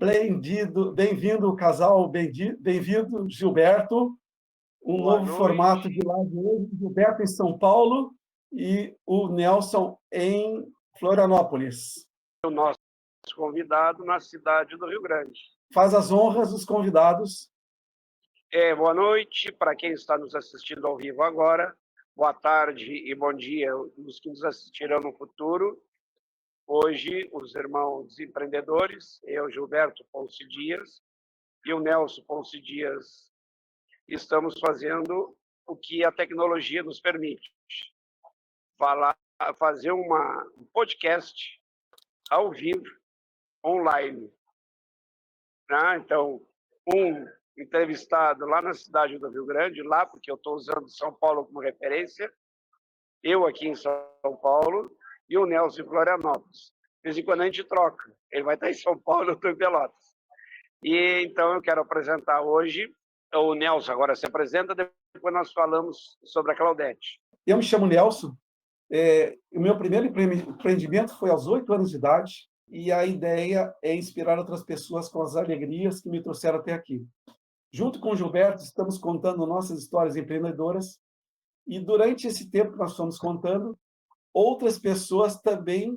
Bem-vindo, casal, bem-vindo, Gilberto. Boa Novo noite. Formato de live hoje, Gilberto em São Paulo e o Nelson em Florianópolis. O nosso convidado na cidade do Rio Grande. Faz as honras dos convidados. Boa noite para quem está nos assistindo ao vivo agora. Boa tarde e bom dia os que nos assistirão no futuro. Hoje, os irmãos empreendedores, eu, Gilberto Ponce Dias, e o Nelson Ponce Dias, estamos fazendo o que a tecnologia nos permite. Fazer um podcast ao vivo, online. Então, um entrevistado lá na cidade do Rio Grande, lá porque eu estou usando São Paulo como referência, eu aqui em São Paulo e o Nelson em Florianópolis. De vez em quando a gente troca. Ele vai estar em São Paulo, eu estou em Pelotas. E então eu quero apresentar hoje o Nelson. Agora se apresenta, depois nós falamos sobre a Claudete. Eu me chamo Nelson. O meu primeiro empreendimento foi aos 8 anos de idade e a ideia é inspirar outras pessoas com as alegrias que me trouxeram até aqui. Junto com o Gilberto, estamos contando nossas histórias empreendedoras e durante esse tempo que nós estamos contando, outras pessoas também,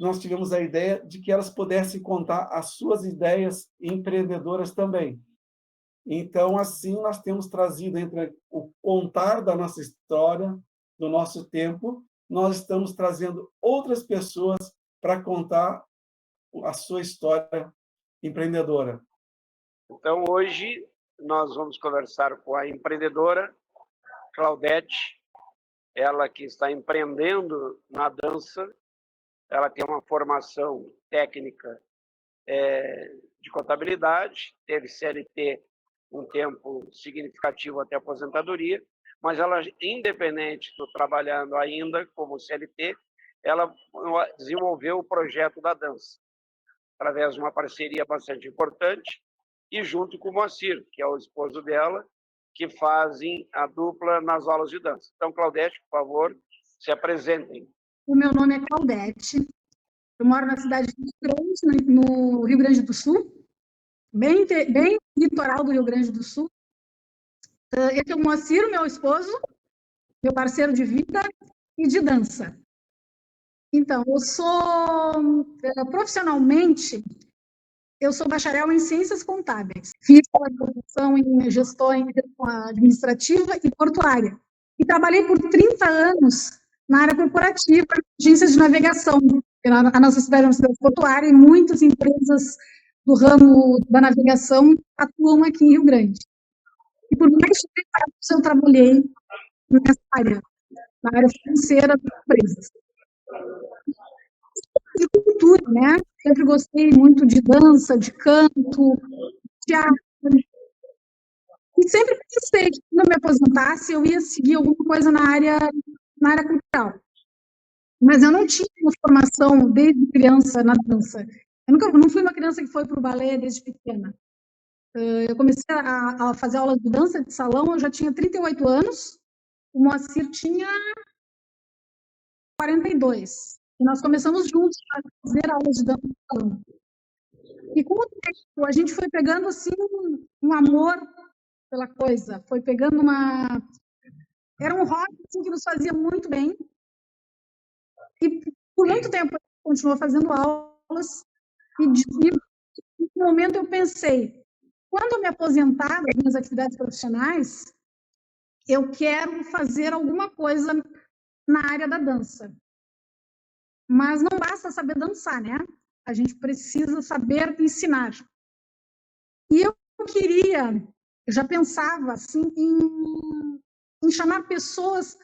nós tivemos a ideia de que elas pudessem contar as suas ideias empreendedoras também. Então, assim, nós temos trazido entre o contar da nossa história, do nosso tempo, nós estamos trazendo outras pessoas para contar a sua história empreendedora. Então, hoje, nós vamos conversar com a empreendedora Claudete, ela que está empreendendo na dança. Ela tem uma formação técnica de contabilidade, teve CLT um tempo significativo até a aposentadoria, mas ela, independente do trabalhando ainda como CLT, ela desenvolveu o projeto da dança, através de uma parceria bastante importante, e junto com o Moacir, que é o esposo dela, que fazem a dupla nas aulas de dança. Então, Claudete, por favor, se apresentem. O meu nome é Claudete, eu moro na cidade de Três, no Rio Grande do Sul, bem litoral do Rio Grande do Sul. Esse é o Moacir, meu esposo, meu parceiro de vida e de dança. Então, eu sou, profissionalmente, eu sou bacharel em Ciências Contábeis. Fiz graduação em Gestão Administrativa e Portuária. E trabalhei por 30 anos na área corporativa, agências de navegação. A nossa cidade é uma cidade portuária e muitas empresas do ramo da navegação atuam aqui em Rio Grande. E por mais de 30 anos eu trabalhei nessa área, na área financeira das empresas. E cultura, né? Sempre gostei muito de dança, de canto, teatro. E sempre pensei que quando eu me aposentasse, eu ia seguir alguma coisa na área cultural. Mas eu não tinha uma formação desde criança na dança. Eu não fui uma criança que foi para o balé desde pequena. Eu comecei a fazer aula de dança de salão, eu já tinha 38 anos, o Moacir tinha 42. E nós começamos juntos a fazer aulas de dança de salão. E com o tempo, a gente foi pegando assim, um amor pela coisa, foi pegando era um hobby assim, que nos fazia muito bem. E por muito tempo a gente continuou fazendo aulas, e no momento eu pensei, quando eu me aposentar das minhas atividades profissionais, eu quero fazer alguma coisa na área da dança. Mas não basta saber dançar, né? A gente precisa saber ensinar. E eu já pensava assim, em chamar pessoas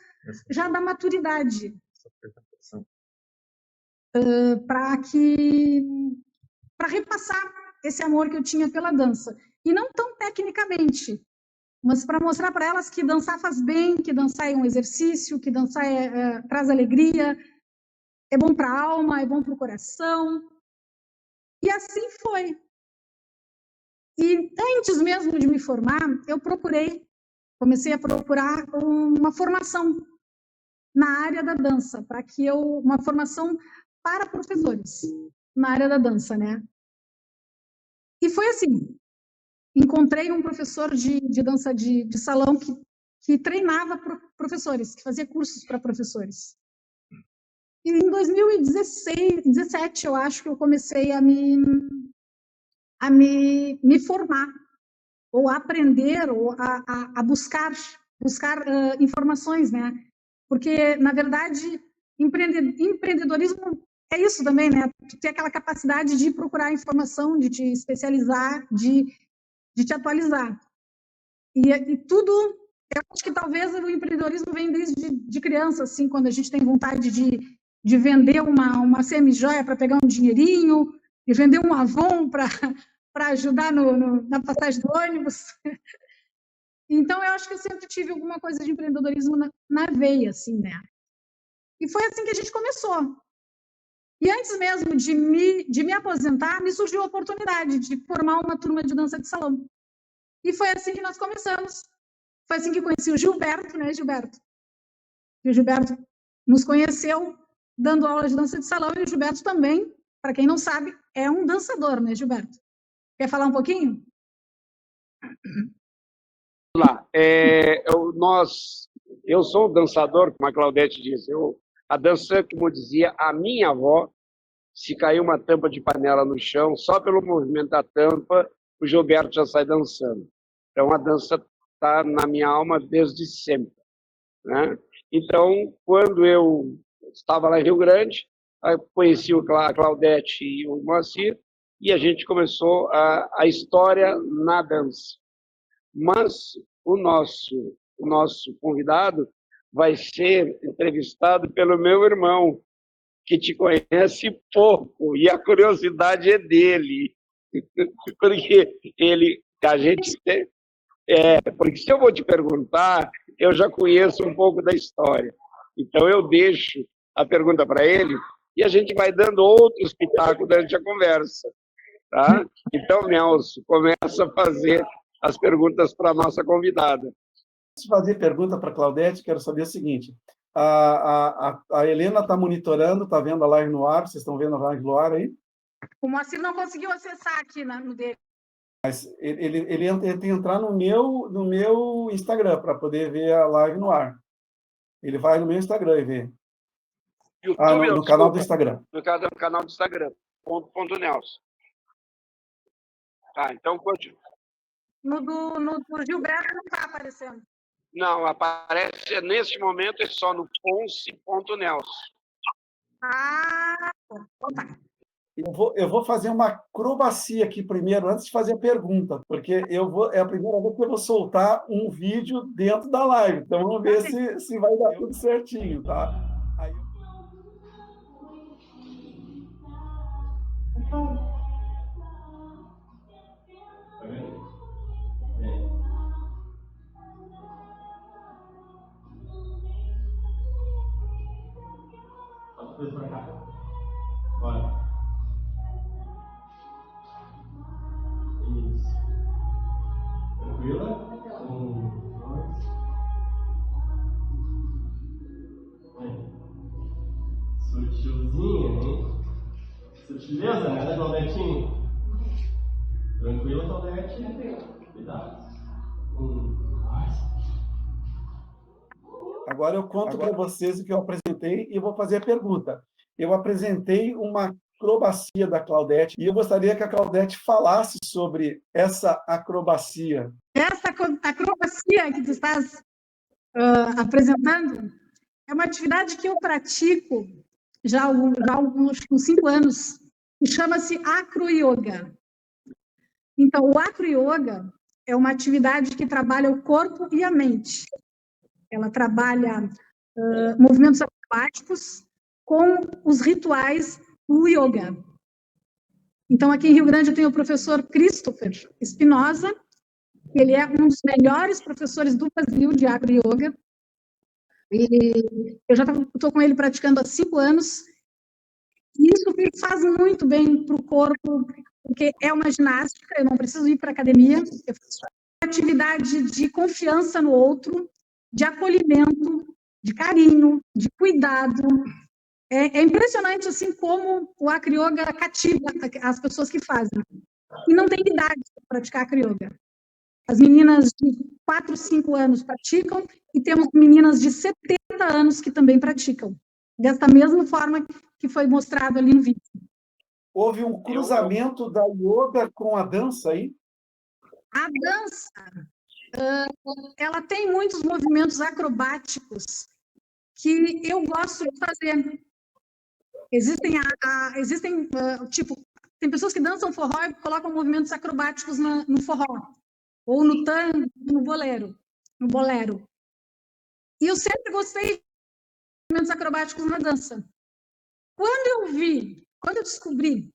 já da maturidade, para repassar esse amor que eu tinha pela dança. E não tão tecnicamente, mas para mostrar para elas que dançar faz bem, que dançar é um exercício, que dançar traz alegria, é bom para a alma, é bom para o coração. E assim foi. E antes mesmo de me formar, comecei a procurar uma formação na área da dança, uma formação para professores na área da dança, né? E foi assim, encontrei um professor de dança de salão que treinava professores, que fazia cursos para professores. E em 2017, eu acho que eu comecei a me formar, ou a aprender, ou a buscar informações, né? Porque, na verdade, empreendedorismo é isso também, né? Tu ter aquela capacidade de procurar informação, de te especializar, de te atualizar. E tudo, eu acho que talvez o empreendedorismo vem desde de criança, assim, quando a gente tem vontade de vender uma semi-joia para pegar um dinheirinho, de vender um Avon para ajudar na passagem do ônibus. Então, eu acho que eu sempre tive alguma coisa de empreendedorismo na veia, assim, né? E foi assim que a gente começou. E antes mesmo de me aposentar, me surgiu a oportunidade de formar uma turma de dança de salão. E foi assim que nós começamos. Foi assim que conheci o Gilberto, né, Gilberto? E o Gilberto nos conheceu dando aula de dança de salão, e o Gilberto também, para quem não sabe, é um dançador, né, Gilberto? Quer falar um pouquinho? Vamos lá. Eu sou um dançador, como a Claudete diz. A dança, como dizia a minha avó, se cair uma tampa de panela no chão, só pelo movimento da tampa, o Gilberto já sai dançando. Então, a dança está na minha alma desde sempre, né? Então, quando eu estava lá em Rio Grande, eu conheci a Claudete e o Moacir, e a gente começou a história na dança. Mas o nosso convidado vai ser entrevistado pelo meu irmão, que te conhece pouco, e a curiosidade é dele, porque porque se eu vou te perguntar, eu já conheço um pouco da história. Então eu deixo a pergunta para ele e a gente vai dando outros pitacos durante a conversa, tá? Então, Nelson, começa a fazer as perguntas para a nossa convidada. Antes de fazer pergunta para a Claudete, quero saber o seguinte: a Helena está monitorando, está vendo a live no ar, vocês estão vendo a live no ar aí? O Moacir não conseguiu acessar aqui no dele. Mas ele tem que entrar no meu Instagram para poder ver a live no ar. Ele vai no meu Instagram e vê. YouTube, no canal do Instagram. No canal do Instagram, ponto Nelson. Tá, então continua. No do Gilberto não está aparecendo. Não, aparece neste momento é só no Ponce.Nelson. Ah, tá. Eu vou fazer uma acrobacia aqui primeiro, antes de fazer a pergunta, porque é a primeira vez que eu vou soltar um vídeo dentro da live. Então, vamos ver se vai dar tudo certinho, tá? Aí... Depois pra cá. Bora. Isso. Tranquila? 1, 2. Sutilzinha, hein? Sutileza, né, Claudetinho? Tranquila, Claudete? Cuidado. 1, 2. Agora eu conto para vocês o que eu apresentei e vou fazer a pergunta. Eu apresentei uma acrobacia da Claudete e eu gostaria que a Claudete falasse sobre essa acrobacia. Essa acrobacia que tu estás apresentando é uma atividade que eu pratico já há uns 5 anos, e chama-se acro-yoga. Então, o acro-yoga é uma atividade que trabalha o corpo e a mente. Ela trabalha movimentos acrobáticos com os rituais do yoga. Então, aqui em Rio Grande, eu tenho o professor Christopher Espinosa. Ele é um dos melhores professores do Brasil de acro-yoga. E eu já estou com ele praticando há 5 anos. E isso me faz muito bem para o corpo, porque é uma ginástica, eu não preciso ir para a academia. Eu faço uma atividade de confiança no outro, de acolhimento, de carinho, de cuidado. É impressionante assim como o acro-yoga cativa as pessoas que fazem. E não tem idade para praticar acroyoga. As meninas de 4, 5 anos praticam e temos meninas de 70 anos que também praticam, dessa mesma forma que foi mostrado ali no vídeo. Houve um cruzamento da yoga com a dança aí? A dança, ela tem muitos movimentos acrobáticos que eu gosto de fazer. Existem tipo, tem pessoas que dançam forró e colocam movimentos acrobáticos no forró, ou no tango, no bolero. E eu sempre gostei de movimentos acrobáticos na dança. Quando eu descobri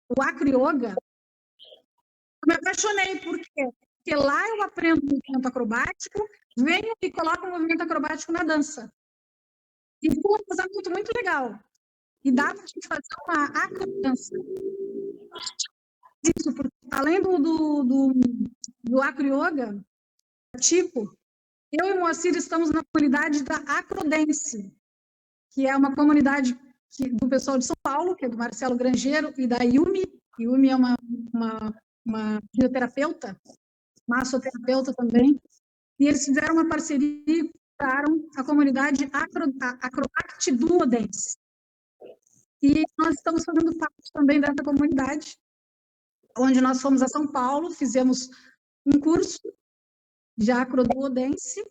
o acroyoga, eu me apaixonei. Por quê? Porque lá eu aprendo movimento acrobático, venho e coloco um movimento acrobático na dança. E foi um casamento muito legal. E dá para a gente fazer uma acrodança. Isso, porque além do acroyoga, tipo, eu e o Moacir estamos na comunidade da Acrodance, que é uma comunidade do pessoal de São Paulo, que é do Marcelo Grangeiro, e da Yumi. Yumi é uma fisioterapeuta, massoterapeuta também. E eles fizeram uma parceria e criaram a comunidade Acroact Duodense. E nós estamos fazendo parte também dessa comunidade, onde nós fomos a São Paulo, fizemos um curso de acroduodense.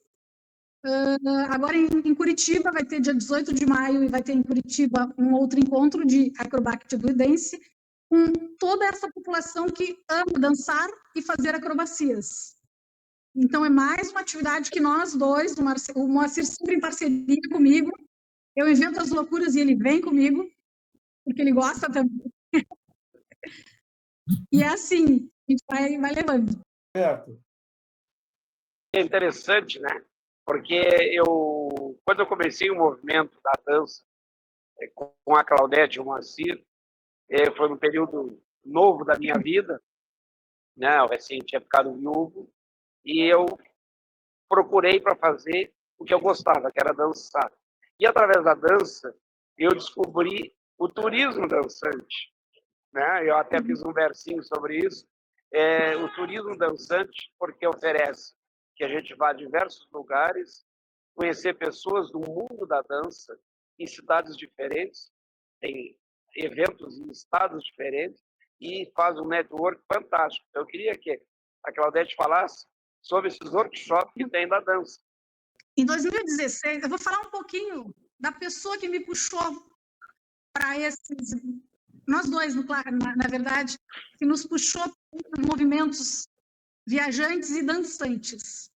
Agora em Curitiba, vai ter dia 18 de maio, e vai ter em Curitiba um outro encontro de acrobacia duodense, com toda essa população que ama dançar e fazer acrobacias. Então, é mais uma atividade que nós dois, o Moacir sempre em parceria comigo, eu invento as loucuras e ele vem comigo, porque ele gosta também. E é assim, a gente vai levando. Certo. É interessante, né? Porque quando eu comecei o movimento da dança com a Claudete e o Moacir, foi um período novo da minha vida, né? Eu recém tinha ficado viúvo, e eu procurei para fazer o que eu gostava, que era dançar. E através da dança, eu descobri o turismo dançante, né? Eu até fiz um versinho sobre isso. O turismo dançante, porque oferece que a gente vá a diversos lugares, conhecer pessoas do mundo da dança em cidades diferentes, tem eventos em estados diferentes, e faz um network fantástico. Eu queria que a Claudete falasse sobre esses workshops que tem da dança. Em 2016, eu vou falar um pouquinho da pessoa que me puxou para esses... Nós dois, na verdade, que nos puxou para movimentos viajantes e dançantes.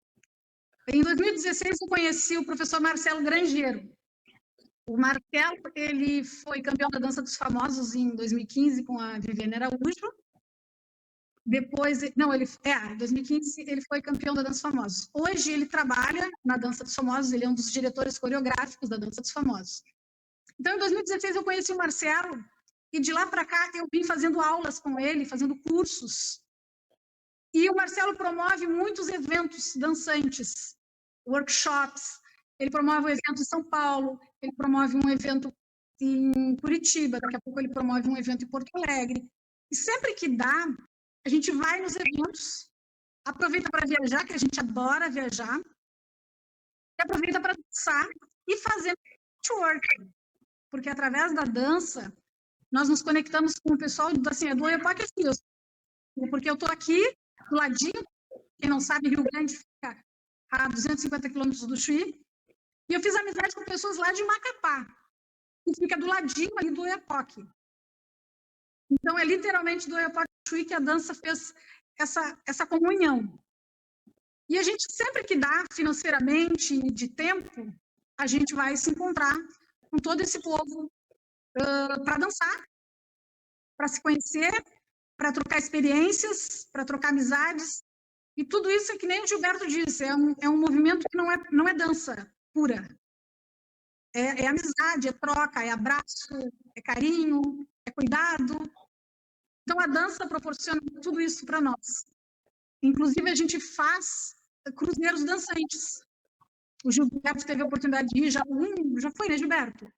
Em 2016, eu conheci o professor Marcelo Grangeiro. O Marcelo, ele foi campeão da Dança dos Famosos em 2015 com a Viviane Araújo. Depois, em 2015 ele foi campeão da Dança dos Famosos. Hoje ele trabalha na Dança dos Famosos, ele é um dos diretores coreográficos da Dança dos Famosos. Então, em 2016 eu conheci o Marcelo, e de lá para cá eu vim fazendo aulas com ele, fazendo cursos. E o Marcelo promove muitos eventos dançantes, workshops. Ele promove um evento em São Paulo, ele promove um evento em Curitiba, daqui a pouco ele promove um evento em Porto Alegre. E sempre que dá, a gente vai nos eventos, aproveita para viajar, que a gente adora viajar, e aproveita para dançar e fazer networking. Porque através da dança, nós nos conectamos com o pessoal do Oiapoque Fios. Porque eu estou aqui, do ladinho, quem não sabe, Rio Grande fica a 250 quilômetros do Chuí, e eu fiz amizade com pessoas lá de Macapá, que fica do ladinho ali do Oiapoque. Então, é literalmente do Oiapoque Chuí que a dança fez essa comunhão. E a gente, sempre que dá, financeiramente e de tempo, a gente vai se encontrar com todo esse povo para dançar, para se conhecer, para trocar experiências, para trocar amizades. E tudo isso é que nem o Gilberto disse, é um movimento que não é dança pura. É amizade, é troca, é abraço, é carinho, é cuidado. Então, a dança proporciona tudo isso para nós. Inclusive, a gente faz cruzeiros dançantes. O Gilberto teve a oportunidade de ir, já foi, né, Gilberto?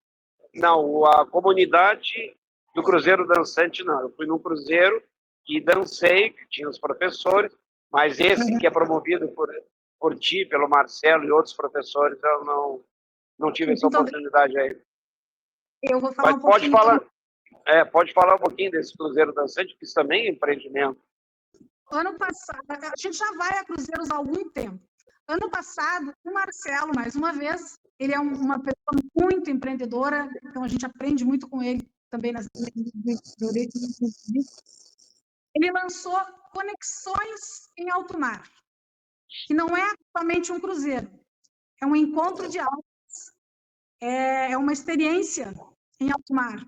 Não, a comunidade do Cruzeiro Dançante, não. Eu fui num cruzeiro e dancei, que tinha os professores, mas esse que é promovido por ti, pelo Marcelo e outros professores, eu não tive essa Então, oportunidade aí. eu vou falar Mas um pouquinho. pode falar um pouquinho desse Cruzeiro Dançante, que isso também é empreendimento. Ano passado, a gente já vai a cruzeiros há algum tempo. Ano passado, o Marcelo, mais uma vez, ele é uma pessoa muito empreendedora, então a gente aprende muito com ele também ele lançou Conexões em Alto Mar, que não é somente um cruzeiro, é um encontro de almas, é uma experiência em alto mar,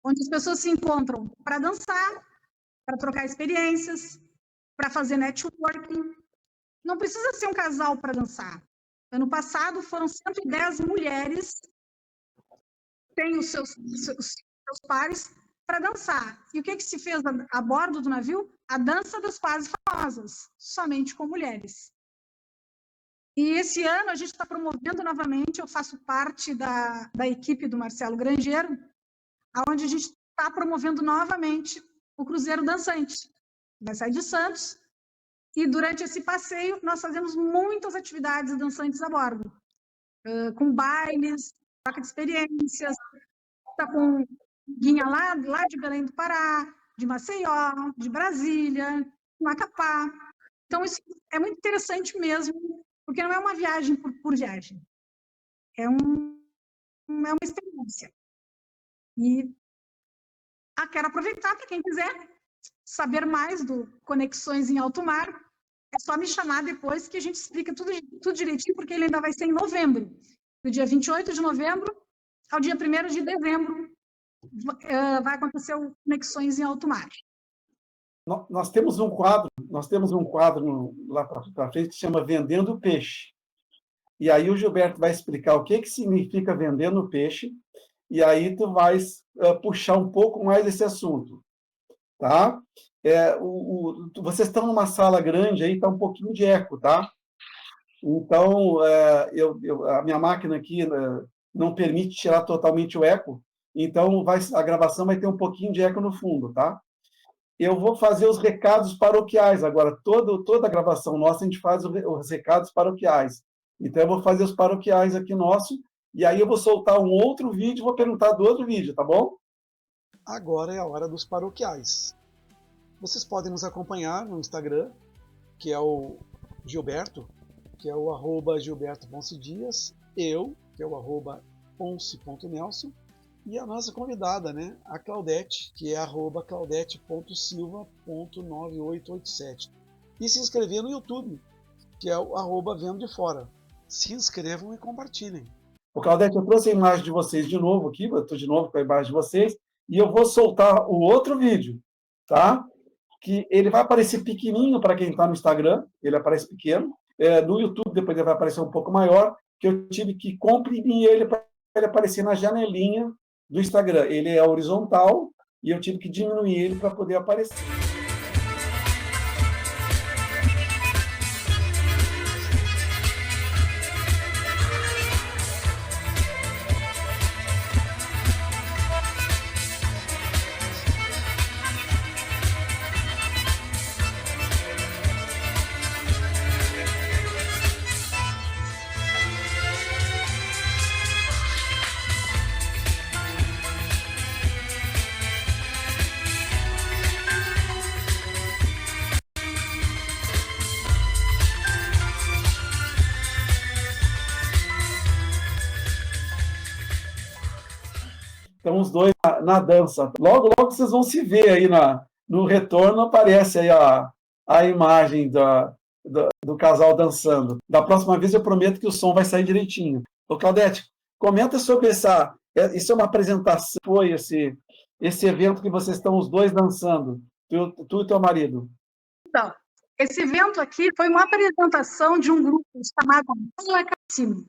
onde as pessoas se encontram para dançar, para trocar experiências, para fazer networking. Não precisa ser um casal para dançar. Ano passado foram 110 mulheres, têm os seus pares, para dançar. E o que se fez a bordo do navio? A dança das quase famosas, somente com mulheres. E esse ano a gente está promovendo novamente, eu faço parte da equipe do Marcelo Grangeiro, onde a gente está promovendo novamente o Cruzeiro Dançante. Vai sair de Santos, e durante esse passeio nós fazemos muitas atividades dançantes a bordo, com bailes, troca de experiências, está com guinha lá de Belém do Pará, de Maceió, de Brasília, Macapá. Então isso é muito interessante mesmo, porque não é uma viagem por viagem, é uma experiência. E quero aproveitar para quem quiser saber mais do Conexões em Alto Mar, é só me chamar depois que a gente explica tudo direitinho, porque ele ainda vai ser em novembro. Do dia 28 de novembro ao dia 1º de dezembro vai acontecer o Conexões em Alto Mar. Nós temos um quadro lá para frente que se chama Vendendo Peixe. E aí o Gilberto vai explicar o que significa vendendo peixe, e aí tu vais puxar um pouco mais esse assunto, tá? Vocês estão numa sala grande aí, está um pouquinho de eco, tá? Então, a minha máquina aqui não permite tirar totalmente o eco, então a gravação vai ter um pouquinho de eco no fundo, tá? Eu vou fazer os recados paroquiais agora. Toda a gravação nossa, a gente faz os recados paroquiais. Então, eu vou fazer os paroquiais aqui nosso, e aí eu vou soltar um outro vídeo, vou perguntar do outro vídeo, tá bom? Agora é a hora dos paroquiais. Vocês podem nos acompanhar no Instagram, que é o Gilberto, que é o @GilbertoPonceDias, eu, que é o @ponce.nelson, e a nossa convidada, né, a Claudete, que é @claudete.silva.9887. E se inscrever no YouTube, que é o @vendo de fora. Se inscrevam e compartilhem. O Claudete, eu trouxe a imagem de vocês de novo aqui, eu estou de novo com a imagem de vocês, e eu vou soltar o outro vídeo, tá? Que ele vai aparecer pequenininho para quem está no Instagram, ele aparece pequeno. No YouTube, depois ele vai aparecer um pouco maior, que eu tive que comprimir ele para ele aparecer na janelinha do Instagram. Ele é horizontal e eu tive que diminuir ele para poder aparecer. Então, os dois na dança. Logo, logo vocês vão se ver aí no retorno, aparece aí a imagem do casal dançando. Da próxima vez eu prometo que o som vai sair direitinho. Ô, Claudete, comenta sobre isso é uma apresentação, foi esse evento que vocês estão os dois dançando, tu e teu marido. Então, esse evento aqui foi uma apresentação de um grupo chamado Baila Cassino.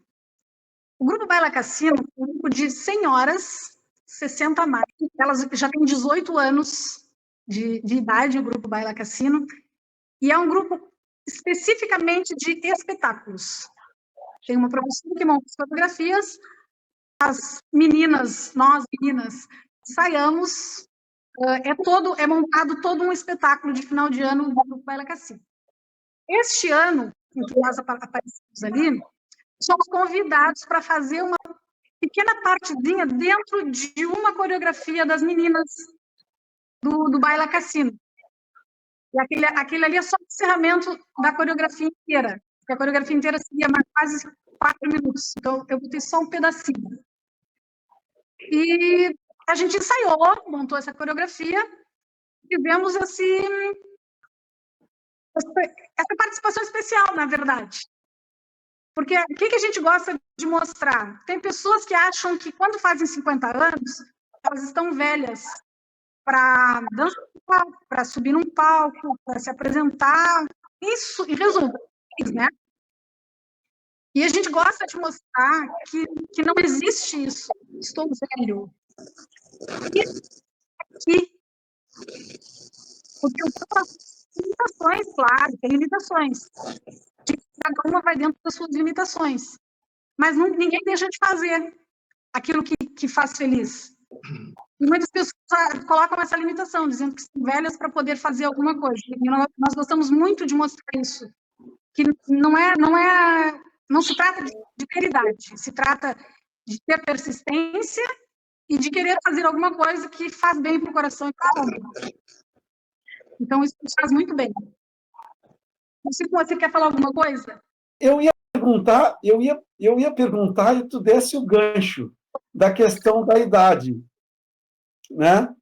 O grupo Baila Cassino é um grupo de senhoras, 60 a mais. Elas já têm 18 anos de idade, o grupo Baila Cassino. E é um grupo especificamente de espetáculos. Tem uma professora que monta as fotografias, as meninas, nós meninas, ensaiamos é montado todo um espetáculo de final de ano do Grupo Baila Cassino. Este ano, em que nós aparecemos ali, somos convidados para fazer uma pequena partezinha dentro de uma coreografia das meninas do Baila Cassino. E aquele ali é só o encerramento da coreografia inteira, porque a coreografia inteira seria mais quase 4 minutos, então eu botei só um pedacinho. E a gente ensaiou, montou essa coreografia, e vemos essa participação especial, na verdade. Porque o que a gente gosta de mostrar? Tem pessoas que acham que quando fazem 50 anos, elas estão velhas para dançar, para subir num palco, para se apresentar. Isso, em resumo, né? E a gente gosta de mostrar que não existe isso. Estou velho. E aqui, porque tem limitações, claro, tem limitações. Cada uma vai dentro das suas limitações. Mas ninguém deixa de fazer aquilo que faz feliz. E muitas pessoas colocam essa limitação, dizendo que são velhas para poder fazer alguma coisa. E nós gostamos muito de mostrar isso, que não se trata de ter idade, se trata de ter persistência e de querer fazer alguma coisa que faz bem para o coração e para a alma. Então, isso faz muito bem. Você quer falar alguma coisa? Eu ia perguntar e tu desse o gancho da questão da idade, né?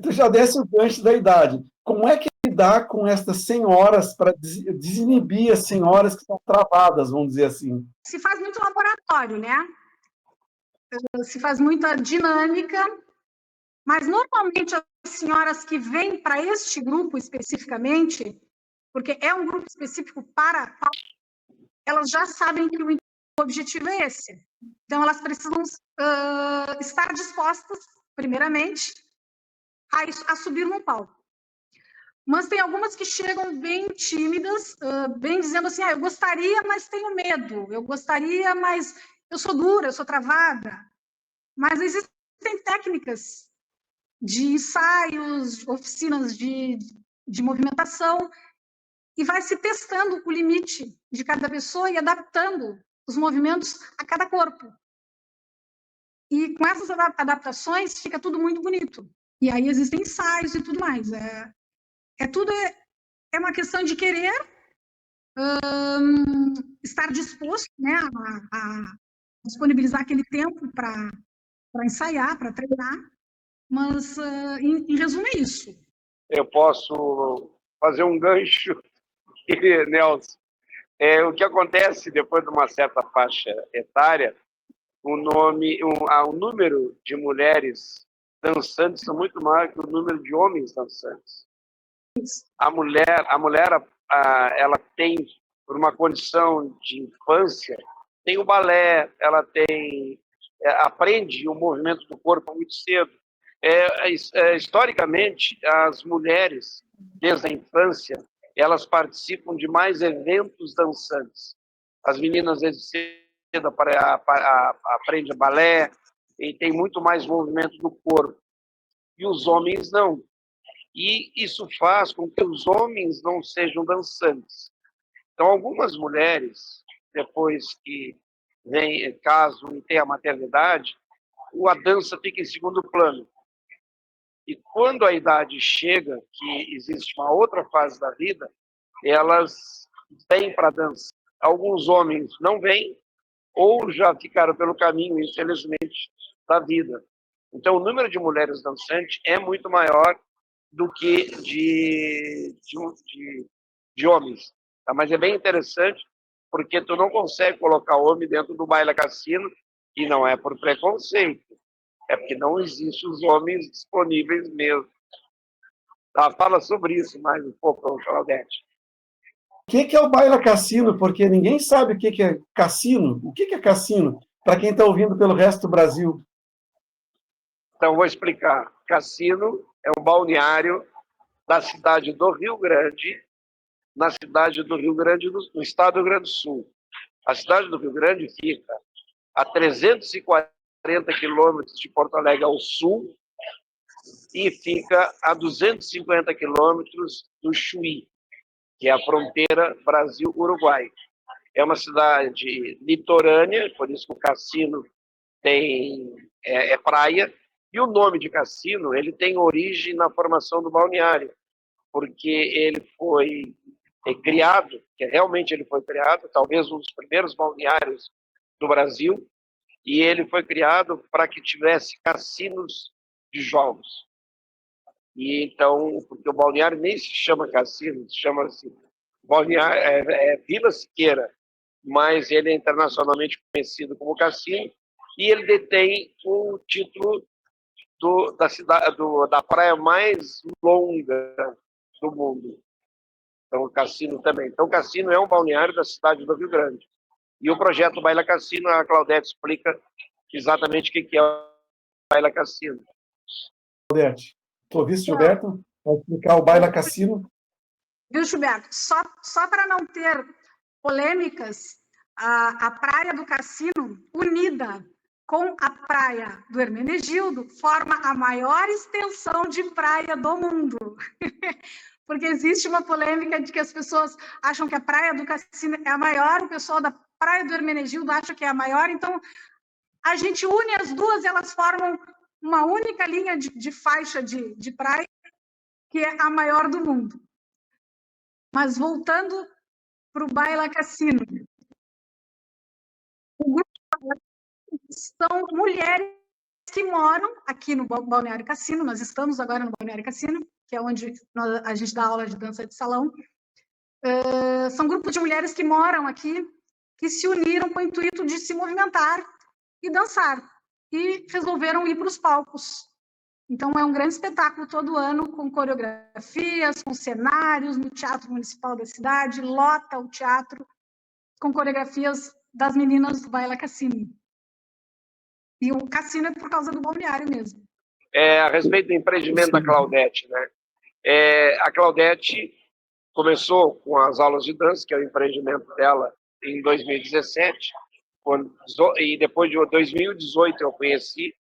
Tu já desse o gancho da idade. Como é que lidar com estas senhoras para desinibir as senhoras que estão travadas, vamos dizer assim? Se faz muito laboratório, né? Se faz muita dinâmica, mas normalmente as senhoras que vêm para este grupo especificamente, porque é um grupo específico para elas já sabem que o objetivo é esse. Então, elas precisam estar dispostas, primeiramente, a subir no palco. Mas tem algumas que chegam bem tímidas, bem dizendo assim, eu gostaria, mas tenho medo. Eu gostaria, mas eu sou dura, eu sou travada. Mas existem técnicas de ensaios, oficinas de movimentação, e vai se testando o limite de cada pessoa e adaptando os movimentos a cada corpo. E com essas adaptações fica tudo muito bonito. E aí existem ensaios e tudo mais. É uma questão de querer estar disposto, né, a disponibilizar aquele tempo para ensaiar, para treinar. Mas, em resumo, é isso. Eu posso fazer um gancho, Nelson. O que acontece depois de uma certa faixa etária, o número de mulheres dançantes são muito maior que o número de homens dançantes. A mulher, ela tem, por uma condição de infância, tem o balé, ela aprende o movimento do corpo muito cedo. Historicamente, as mulheres, desde a infância, elas participam de mais eventos dançantes. As meninas, desde cedo, aprendem balé e tem muito mais movimento do corpo. E os homens não. E isso faz com que os homens não sejam dançantes. Então, algumas mulheres, depois que casam e têm a maternidade, a dança fica em segundo plano. E quando a idade chega, que existe uma outra fase da vida, elas vêm para a dança. Alguns homens não vêm, ou já ficaram pelo caminho, infelizmente, da vida. Então, o número de mulheres dançantes é muito maior do que de homens. Tá? Mas é bem interessante, porque tu não consegue colocar homem dentro do Baila Cassino, e não é por preconceito. É porque não existem os homens disponíveis mesmo. Tá, fala sobre isso mais um pouco, Claudete. O que é o Baila Cassino? Porque ninguém sabe o que é cassino. O que é cassino? Para quem está ouvindo pelo resto do Brasil. Então, vou explicar. Cassino é um balneário da cidade do Rio Grande, no estado do Rio Grande do Sul. A cidade do Rio Grande fica a 340 quilômetros de Porto Alegre ao sul e fica a 250 quilômetros do Chuí, que é a fronteira Brasil-Uruguai. É uma cidade litorânea, por isso que o cassino é praia, e o nome de cassino ele tem origem na formação do balneário, porque ele foi criado, realmente ele foi criado, talvez um dos primeiros balneários do Brasil, e ele foi criado para que tivesse cassinos de jogos. E então, porque o balneário nem se chama cassino, se chama assim, balneário, Vila Siqueira, mas ele é internacionalmente conhecido como cassino, e ele detém o título da praia mais longa do mundo. Então, o cassino também. Então, o cassino é um balneário da cidade do Rio Grande. E o projeto Baila Cassino, a Claudete explica exatamente o que é o Baila Cassino. Claudete, tu ouviste, Gilberto? Vai explicar o Baila Cassino? Viu, Gilberto? Só para não ter polêmicas, a praia do Cassino, unida com a praia do Hermenegildo, forma a maior extensão de praia do mundo. Porque existe uma polêmica de que as pessoas acham que a praia do Cassino é a maior, o pessoal da praia do Hermenegildo acha que é a maior, então a gente une as duas, elas formam uma única linha de faixa de praia, que é a maior do mundo. Mas voltando para o Baila Cassino, o grupo são mulheres que moram aqui no Balneário Cassino, nós estamos agora no Balneário Cassino, que é onde a gente dá aula de dança de salão. São grupos de mulheres que moram aqui, que se uniram com o intuito de se movimentar e dançar, e resolveram ir para os palcos. Então, é um grande espetáculo todo ano, com coreografias, com cenários, no Teatro Municipal da cidade, lota o teatro, com coreografias das meninas do Baila Cassino. E o cassino é por causa do balneário mesmo. A respeito do empreendimento da Claudete, né? A Claudete começou com as aulas de dança, que é o empreendimento dela, em 2017, e depois de 2018 eu conheci,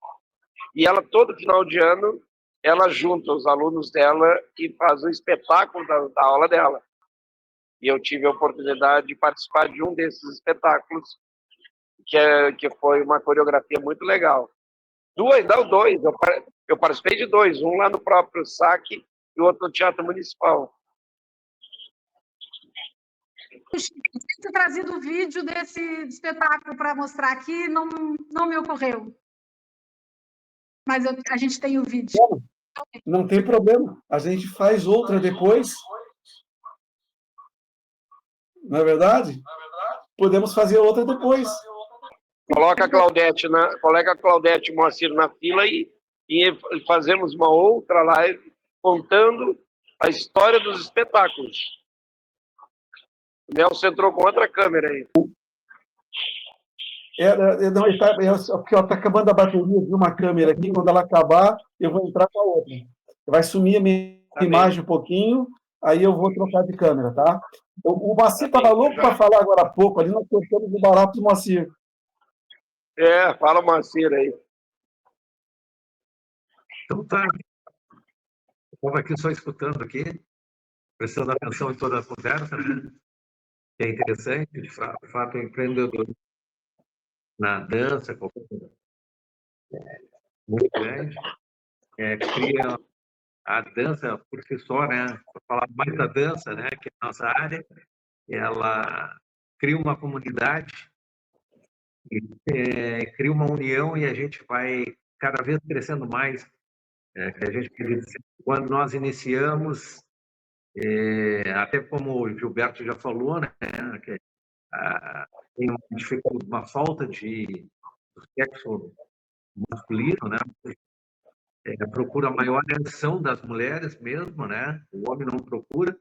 e ela, todo final de ano, ela junta os alunos dela e faz um espetáculo da aula dela. E eu tive a oportunidade de participar de um desses espetáculos, que foi uma coreografia muito legal. Dois, eu participei de dois, um lá no próprio SAC e o outro no Teatro Municipal. Ter trazido o vídeo desse espetáculo para mostrar aqui não me ocorreu. Mas a gente tem o vídeo. Não tem problema. A gente faz outra depois. Não é verdade? Podemos fazer outra depois. Coloca a Claudete e Moacir na fila e fazemos uma outra live contando a história dos espetáculos. O Nelson entrou com outra câmera aí. Porque está acabando a bateria de uma câmera aqui. Quando ela acabar, eu vou entrar com a outra. Vai sumir a minha imagem um pouquinho, aí eu vou trocar de câmera, tá? O Moacir estava louco para falar agora há pouco, ali nós cortamos o barato do Moacir. Fala o Moacir aí. Então tá. Estava aqui só escutando aqui, prestando atenção em toda a conversa, né? Que é interessante, de fato, o empreendedor na dança, muito grande, cria a dança por si só, né? Para falar mais da dança, né? Que é a nossa área, ela cria uma comunidade, cria uma união e a gente vai cada vez crescendo mais. Que a gente quando nós iniciamos, até como o Gilberto já falou, né? Que, tem uma falta de sexo masculino, né? Procura maior atenção das mulheres mesmo, né? O homem não procura.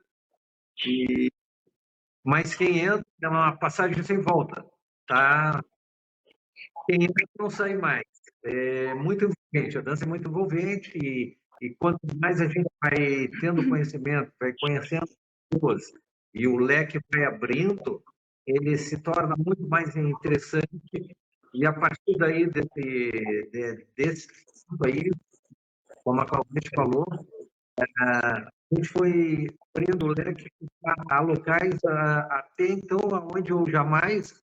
Mas quem entra é uma passagem sem volta, tá? Quem entra não sai mais. É muito envolvente, a dança é muito envolvente e quanto mais a gente vai tendo conhecimento, vai conhecendo pessoas e o leque vai abrindo, ele se torna muito mais interessante e a partir daí desse aí como a Claudete falou, a gente foi abrindo o leque a locais até então onde jamais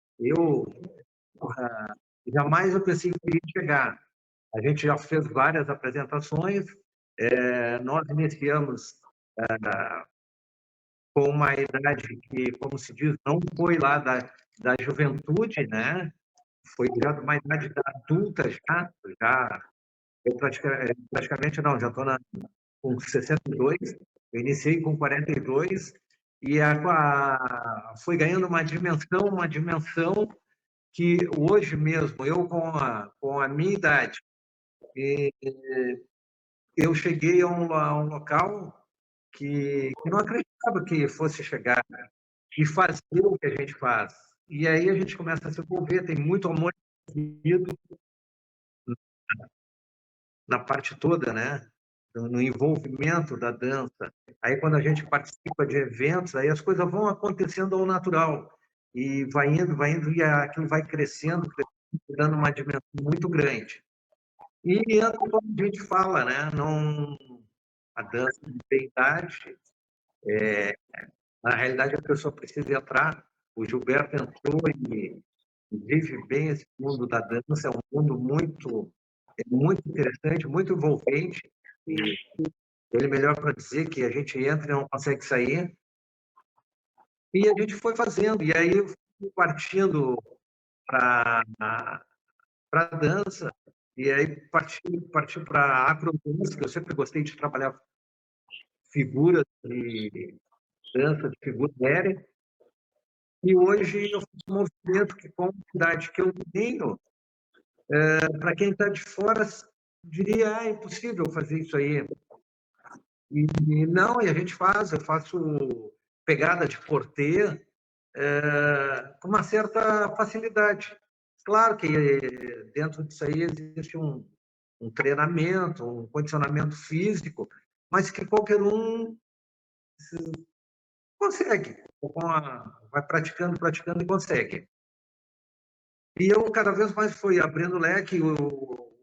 eu pensei que iria chegar. A gente já fez várias apresentações, nós iniciamos com uma idade que, como se diz, não foi lá da juventude, né? Foi já de uma idade adulta eu praticamente não, já estou com 62, eu iniciei com 42 e foi ganhando uma dimensão que hoje mesmo, eu com a minha idade, eu cheguei a um local que não acreditava que fosse chegar e fazer o que a gente faz. E aí a gente começa a se envolver, tem muito amor envolvido na parte toda, né? No envolvimento da dança. Aí quando a gente participa de eventos, aí as coisas vão acontecendo ao natural. E vai indo, e aquilo vai crescendo, dando uma dimensão muito grande. E entra como a gente fala, né? Não, a dança de tem idade, na realidade a pessoa precisa entrar. O Gilberto entrou e vive bem esse mundo da dança, é um mundo muito interessante, muito envolvente, e ele é melhor para dizer que a gente entra e não consegue sair. E a gente foi fazendo, e aí eu fui partindo para a dança, e aí parti para a acrodança, que eu sempre gostei de trabalhar figuras de dança, de figura aérea, e hoje eu faço um movimento que, com a idade que eu tenho, para quem está de fora, diria, é impossível fazer isso aí. E não, e a gente faz, eu faço pegada de portê com uma certa facilidade. Claro que dentro disso aí existe um treinamento, um condicionamento físico, mas que qualquer um consegue. Vai praticando e consegue. E eu cada vez mais fui abrindo o leque. O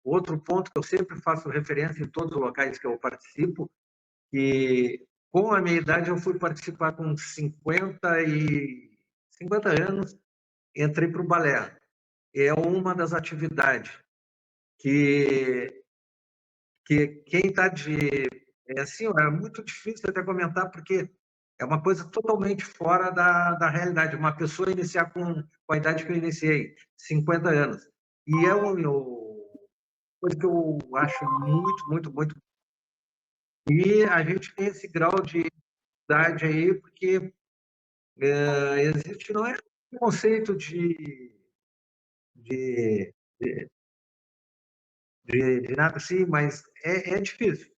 outro ponto que eu sempre faço referência em todos os locais que eu participo, que com a minha idade eu fui participar com 50 anos, entrei para o balé. É uma das atividades que quem está é assim, é muito difícil até comentar, porque é uma coisa totalmente fora da realidade. Uma pessoa iniciar com a idade que eu iniciei, 50 anos. E é uma coisa que eu acho muito. E a gente tem esse grau de idade aí, porque existe, não é um conceito de nada assim, mas é difícil.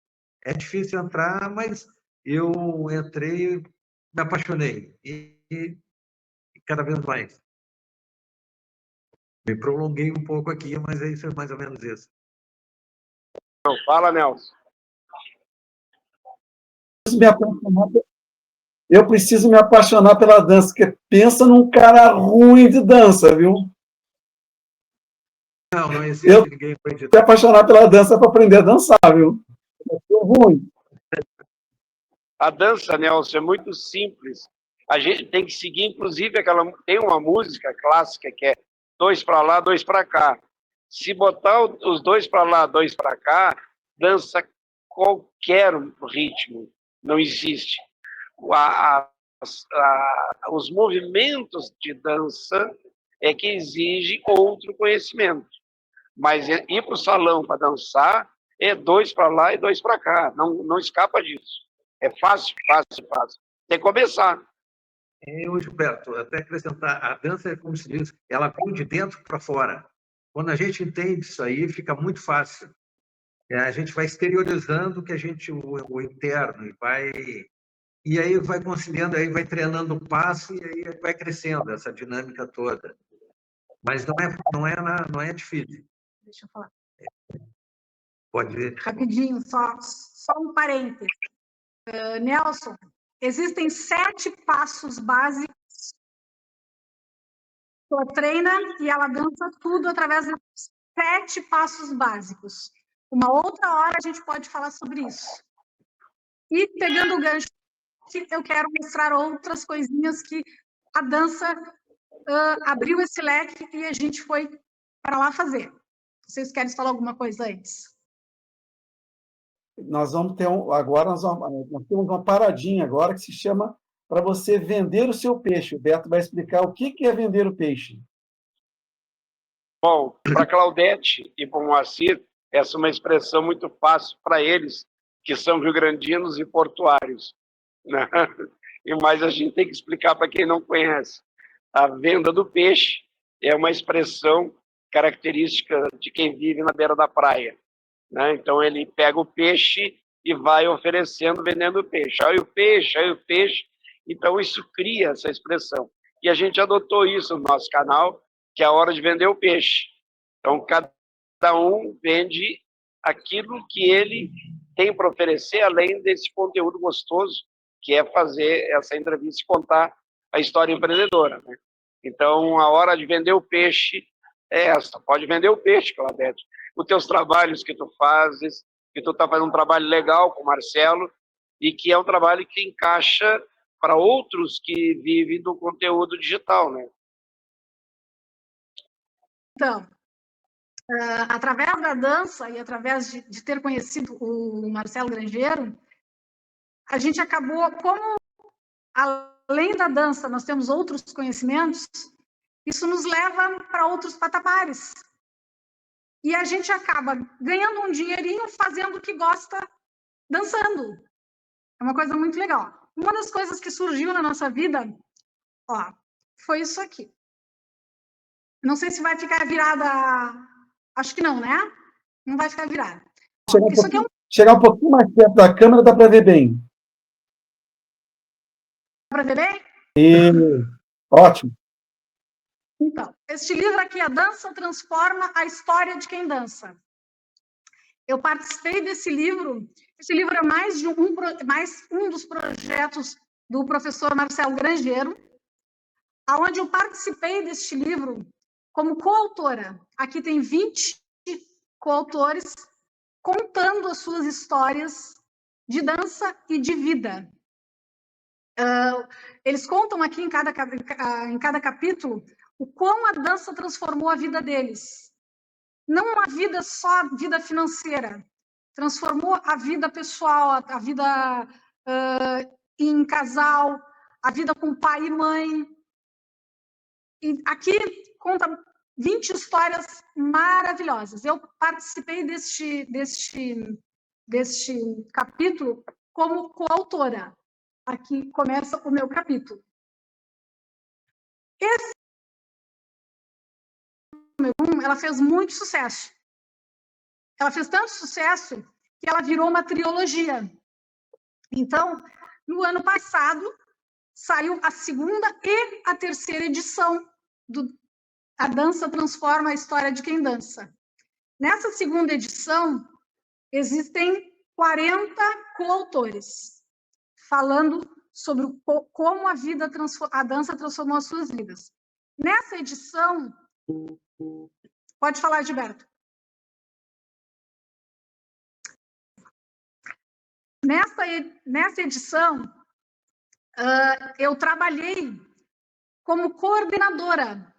É difícil entrar, mas eu entrei, me apaixonei. E cada vez mais. Me prolonguei um pouco aqui, mas é isso, mais ou menos isso. Então, fala, Nelson. Eu preciso me apaixonar pela dança, porque pensa num cara ruim de dança, viu? Não existe ninguém ruim de dança. Me apaixonar pela dança para aprender a dançar, viu? Eu sou ruim. A dança, Nelson, é muito simples. A gente tem que seguir, inclusive, tem uma música clássica que é 2 para lá, 2 para cá. Se botar os 2 para lá, 2 para cá, dança qualquer ritmo. Não existe. Os movimentos de dança é que exigem outro conhecimento. Mas ir para o salão para dançar é 2 para lá e 2 para cá. Não escapa disso. É fácil. Tem que começar. Gilberto, até acrescentar, a dança é como se diz, ela vem de dentro para fora. Quando a gente entende isso aí, fica muito fácil. A gente vai exteriorizando o interno e aí vai conciliando, aí vai treinando o passo e aí vai crescendo essa dinâmica toda. Mas não é difícil. Deixa eu falar. Pode ir. Rapidinho, só um parênteses. Nelson, existem 7 passos básicos. Ela treina e ela dança tudo através dos 7 passos básicos. Uma outra hora a gente pode falar sobre isso. E pegando o gancho, eu quero mostrar outras coisinhas que a dança abriu esse leque e a gente foi para lá fazer. Vocês querem falar alguma coisa antes? Nós vamos ter agora nós temos uma paradinha agora que se chama para você vender o seu peixe. O Beto vai explicar o que é vender o peixe. Bom, para Claudete e para o Moacir, essa é uma expressão muito fácil para eles, que são rio-grandinos e portuários, né? E mais a gente tem que explicar para quem não conhece. A venda do peixe é uma expressão característica de quem vive na beira da praia, né? Então ele pega o peixe e vai oferecendo, vendendo o peixe. Aí o peixe, aí o peixe. Então isso cria essa expressão. E a gente adotou isso no nosso canal, que é a hora de vender o peixe. Então cada um vende aquilo que ele tem para oferecer, além desse conteúdo gostoso, que é fazer essa entrevista e contar a história empreendedora, né? Então, a hora de vender o peixe é essa. Pode vender o peixe, Claudete. Os teus trabalhos que tu fazes, que tu está fazendo um trabalho legal com o Marcelo, e que é um trabalho que encaixa para outros que vivem do conteúdo digital, né? Então, através da dança e através de ter conhecido o Marcelo Grangeiro, a gente acabou, como além da dança nós temos outros conhecimentos, isso nos leva para outros patamares. E a gente acaba ganhando um dinheirinho fazendo o que gosta, dançando. É uma coisa muito legal. Uma das coisas que surgiu na nossa vida, ó, foi isso aqui. Não sei se vai ficar virada. Acho que não, né? Não vai ficar virada. Chegar um pouquinho mais perto da câmera, dá para ver bem. Dá para ver bem? Ótimo. Então, este livro aqui, A Dança Transforma a História de Quem Dança. Eu participei desse livro. Esse livro é mais um dos projetos do professor Marcelo Grangeiro, onde eu participei deste livro como coautora. Aqui tem 20 coautores contando as suas histórias de dança e de vida. Eles contam aqui em cada capítulo o quão a dança transformou a vida deles. Não uma vida só, vida financeira. Transformou a vida pessoal, a vida em casal, a vida com pai e mãe. E aqui conta 20 histórias maravilhosas. Eu participei deste capítulo como coautora. Aqui começa o meu capítulo. Esse ela fez muito sucesso. Ela fez tanto sucesso que ela virou uma trilogia. Então, no ano passado, saiu a segunda e a terceira edição do A Dança Transforma a História de Quem Dança. Nessa segunda edição, existem 40 coautores falando sobre como a dança transformou as suas vidas. Nessa edição, pode falar, Gilberto. Nessa edição, eu trabalhei como coordenadora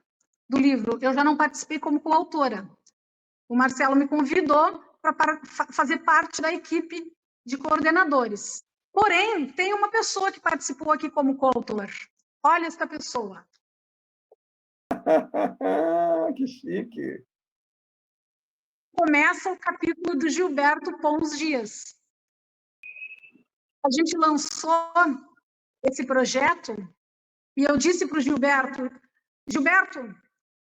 do livro. Eu já não participei como coautora. O Marcelo me convidou para fazer parte da equipe de coordenadores. Porém, tem uma pessoa que participou aqui como coautor. Olha esta pessoa. Que chique. Começa o capítulo do Gilberto Pons Dias. A gente lançou esse projeto e eu disse para o Gilberto,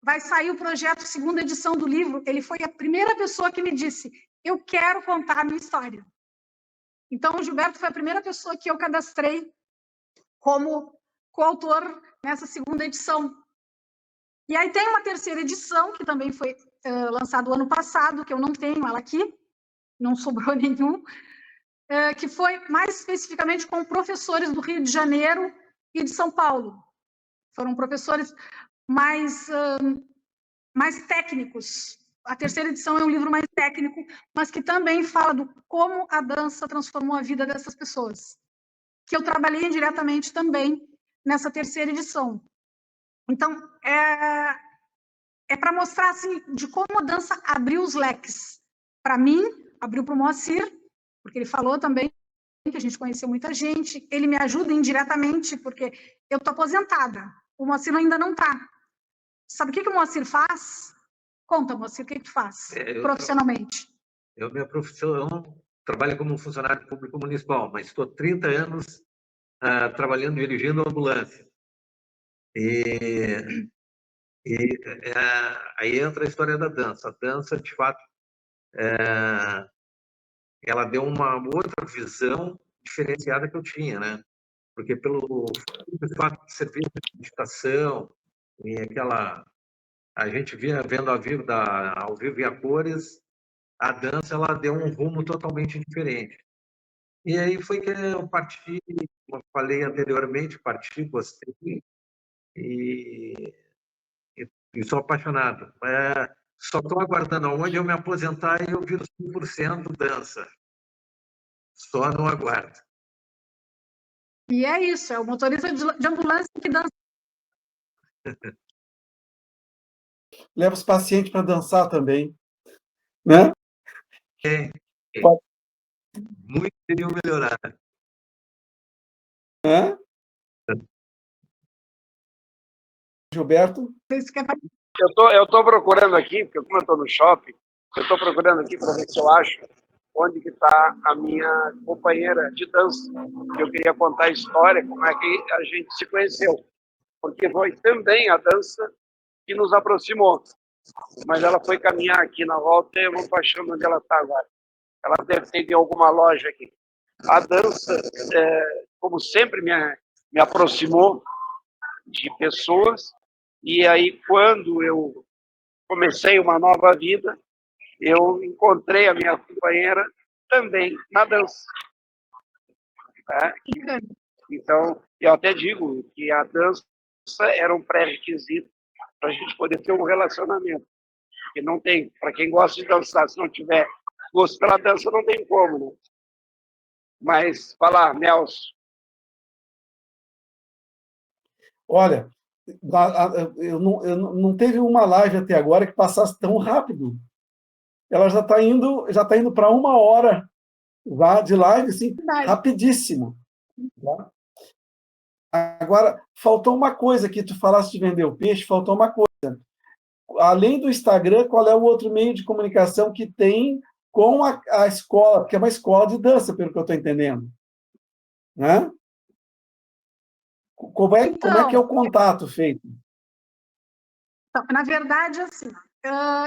vai sair o projeto segunda edição do livro. Ele foi a primeira pessoa que me disse, eu quero contar a minha história. Então, o Gilberto foi a primeira pessoa que eu cadastrei como coautor nessa segunda edição. E aí tem uma terceira edição, que também foi lançada o ano passado, que eu não tenho ela aqui, não sobrou nenhum, que foi mais especificamente com professores do Rio de Janeiro e de São Paulo. Foram professores mais técnicos, A terceira edição é um livro mais técnico, mas que também fala do como a dança transformou a vida dessas pessoas, que eu trabalhei diretamente também nessa terceira edição. Então, é para mostrar assim, de como a dança abriu os leques. Para mim, abriu para o Moacir, porque ele falou também que a gente conheceu muita gente, ele me ajuda indiretamente, porque eu estou aposentada, o Moacir ainda não está. Sabe o que o Moacir faz? Conta, Moacir, o que tu faz profissionalmente? Minha profissão, eu não trabalho como funcionário público municipal, mas estou 30 anos trabalhando, dirigindo ambulância. Aí entra a história da dança. A dança, de fato, ela deu uma outra visão diferenciada que eu tinha, né? Porque pelo fato de servir de meditação e a gente via vendo ao vivo e a cores, a dança ela deu um rumo totalmente diferente. E aí foi que eu parti, como eu falei anteriormente, gostei e sou apaixonado. Só estou aguardando aonde eu me aposentar e eu viro 100% dança. Só no aguardo. E é isso, é o motorista de ambulância que dança. Leva os pacientes para dançar também, né? Muito teriam melhorado. Gilberto? Eu tô procurando aqui, porque como eu estou no shopping, eu estou procurando aqui para ver se eu acho onde que está a minha companheira de dança. Eu queria contar a história, como é que a gente se conheceu. Porque foi também a dança que nos aproximou. Mas ela foi caminhar aqui na volta e eu não estou achando onde ela está agora. Ela deve ter em alguma loja aqui. A dança, como sempre, me aproximou de pessoas. E aí, quando eu comecei uma nova vida, eu encontrei a minha companheira também na dança. Então, eu até digo que a dança era um pré-requisito para a gente poder ter um relacionamento. Porque não tem, para quem gosta de dançar, se não tiver gosto pela dança, não tem como, né? Mas, falar, Nelson. Olha, eu não teve uma live até agora que passasse tão rápido. Ela já está indo para 1 hora de live, assim, rapidíssimo. Tá? Agora, faltou uma coisa aqui, tu falaste de vender o peixe, faltou uma coisa. Além do Instagram, qual é o outro meio de comunicação que tem com a escola, porque é uma escola de dança, pelo que eu estou entendendo. Né? Como é que é o contato feito? Então, na verdade, assim,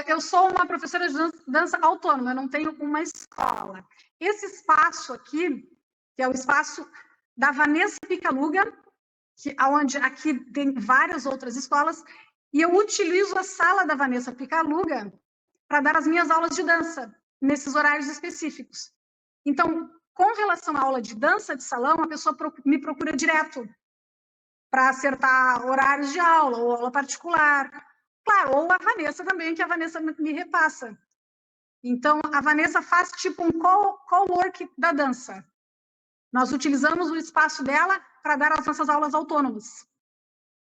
eu sou uma professora de dança autônoma, eu não tenho uma escola. Esse espaço aqui, que é o espaço da Vanessa Picaluga, onde aqui tem várias outras escolas, e eu utilizo a sala da Vanessa Picaluga para dar as minhas aulas de dança, nesses horários específicos. Então, com relação à aula de dança de salão, a pessoa me procura direto para acertar horários de aula, ou aula particular. Claro, ou a Vanessa também, que a Vanessa me repassa. Então, a Vanessa faz tipo um co-work da dança. Nós utilizamos o espaço dela para dar as nossas aulas autônomas,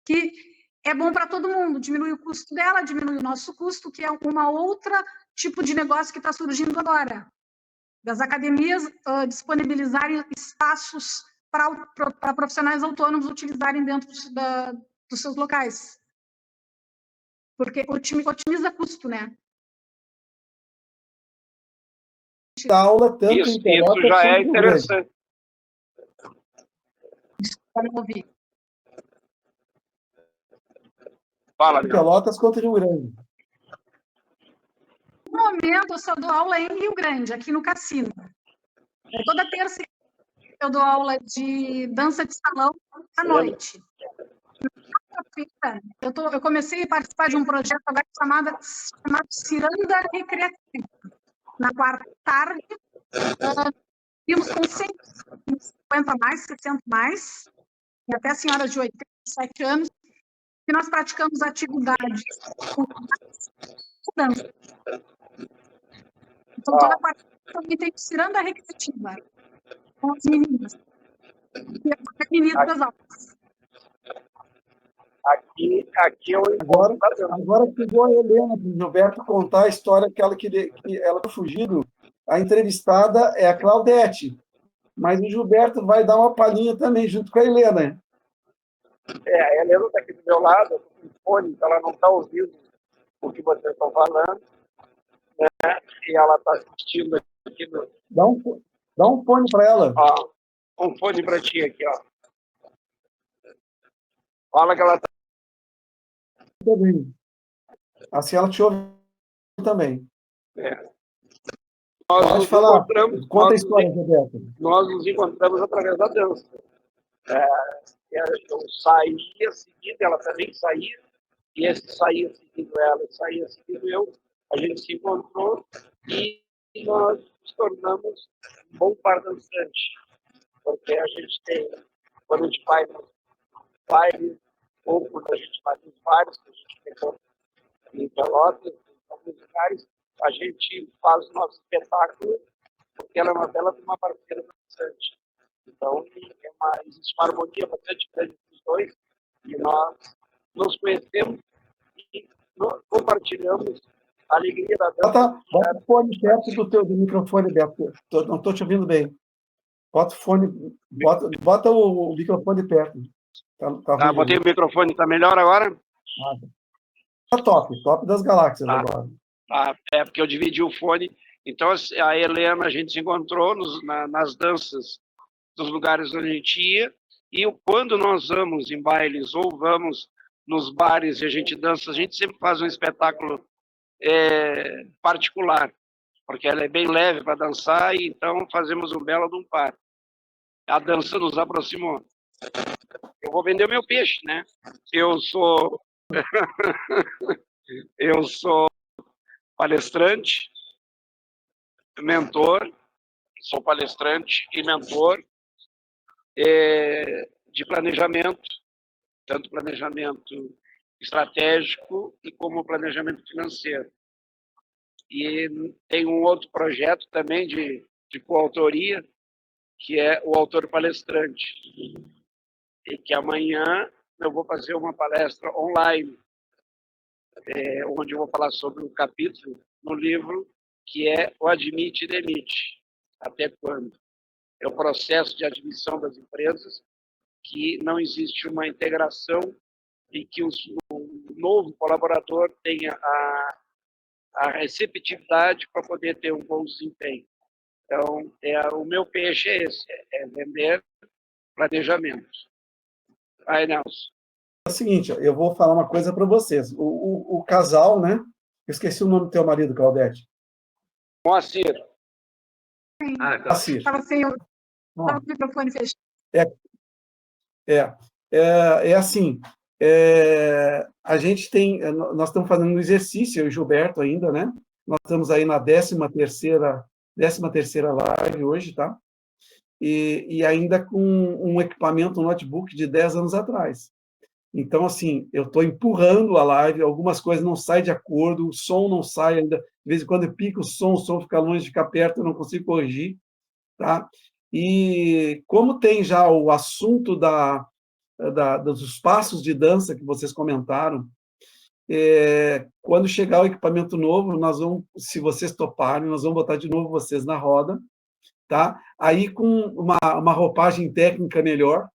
que é bom para todo mundo, diminui o custo dela, diminui o nosso custo, que é uma outra tipo de negócio que está surgindo agora, das academias disponibilizarem espaços para profissionais autônomos utilizarem dentro dos seus locais. Porque otimiza custo, né? Da aula tanto Isso em Pelotas já é quanto no interessante. Para ouvir. Fala, em Pelotas quanto no Rio Grande. No momento, eu só dou aula em Rio Grande, aqui no Cassino. Toda terça eu dou aula de dança de salão à noite. Eu comecei a participar de um projeto agora chamado Ciranda Recreativa. Na quarta tarde, vimos com 150 mais, 60 mais, e até senhoras de 87 anos, que nós praticamos atividades dança. Então, toda quarta-feira também tem ciranda recreativa com as meninas. E as meninas das aulas. Aqui eu Agora chegou a Helena para o Gilberto contar a história que ela fugindo. A entrevistada é a Claudete, mas o Gilberto vai dar uma palhinha também, junto com a Helena. A Helena está aqui do meu lado, com o fone, então ela não está ouvindo o que vocês estão falando, né? E ela está assistindo aqui no... Dá um fone para ela. Ó, um fone para ti aqui, ó. Fala que ela está... Também. Assim ela te ouve também. Pode falar. Conta a história, Gilberto. Nós nos encontramos através da dança. Eu saía seguindo, ela também saía, e esse saía seguindo ela, e saía seguindo eu. A gente se encontrou e nós nos tornamos um bom par dançante. Porque a gente tem, quando a gente vai nos bailes, ou quando a gente vai nos bares, que a gente pegou em Pelotas, em alguns lugares, a gente faz o nosso espetáculo, porque ela é uma bela de uma parceira dançante. Então, existe uma harmonia bastante grande entre os dois, e nós nos conhecemos e compartilhamos a alegria da dança. Bota o fone perto do microfone, Beto. Não estou te ouvindo bem. Bota o fone, bota o microfone perto. Tá, botei o microfone, está melhor agora? Tá top das galáxias agora. É porque eu dividi o fone. Então, a Helena, a gente se encontrou nas danças dos lugares onde a gente ia, e quando nós vamos em bailes ou vamos nos bares e a gente dança, a gente sempre faz um espetáculo particular, porque ela é bem leve para dançar, e então fazemos um belo de um par. A dança nos aproximou. Eu vou vender o meu peixe, né? Eu sou palestrante, mentor, sou palestrante e mentor de planejamento, tanto planejamento estratégico e como planejamento financeiro. E tem um outro projeto também de coautoria, que é o Autor Palestrante, e que amanhã eu vou fazer uma palestra online, onde eu vou falar sobre um capítulo no livro que é o Admite e Demite. Até quando? É o processo de admissão das empresas, que não existe uma integração e que o novo colaborador tenha a receptividade para poder ter um bom desempenho. Então, o meu peixe é esse, é vender planejamento. Aí, Nelson. É o seguinte, eu vou falar uma coisa para vocês. O casal, né? Eu esqueci o nome do teu marido, Claudete. Moacir. Moacir. Estava sem o microfone fechado. Assim, a gente tem, nós estamos fazendo um exercício, eu e o Gilberto ainda, né? Nós estamos aí na 13ª live hoje, tá? E ainda com um equipamento, um notebook de 10 anos atrás. Então, assim, eu estou empurrando a live, algumas coisas não saem de acordo, o som não sai ainda, de vez em quando pica o som fica longe, fica perto, eu não consigo corrigir, tá? E como tem já o assunto dos passos de dança que vocês comentaram, quando chegar o equipamento novo, nós vamos, se vocês toparem, nós vamos botar de novo vocês na roda, tá? Aí com uma roupagem técnica melhor,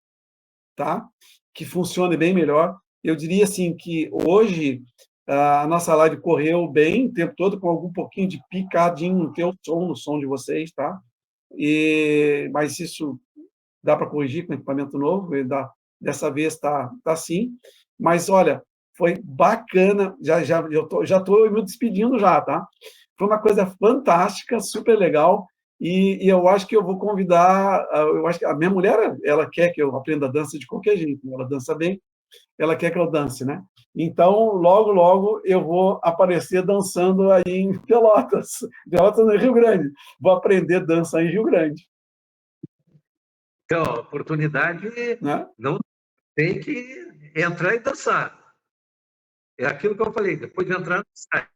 tá? Que funcione bem melhor. Eu diria assim que hoje a nossa live correu bem o tempo todo, com algum pouquinho de picadinho no som de vocês, tá? Mas isso dá para corrigir com equipamento novo, dessa vez está assim. Mas, olha, foi bacana, já estou me despedindo já, tá? Foi uma coisa fantástica, super legal, e eu acho que eu vou convidar, eu acho que a minha mulher, ela quer que eu aprenda a dança de qualquer jeito, ela dança bem, ela quer que eu dance, né? Então, logo, logo, eu vou aparecer dançando aí em Pelotas no Rio Grande. Vou aprender dança em Rio Grande. Então, a oportunidade, né? Não tem que entrar e dançar. É aquilo que eu falei, depois de entrar, sai.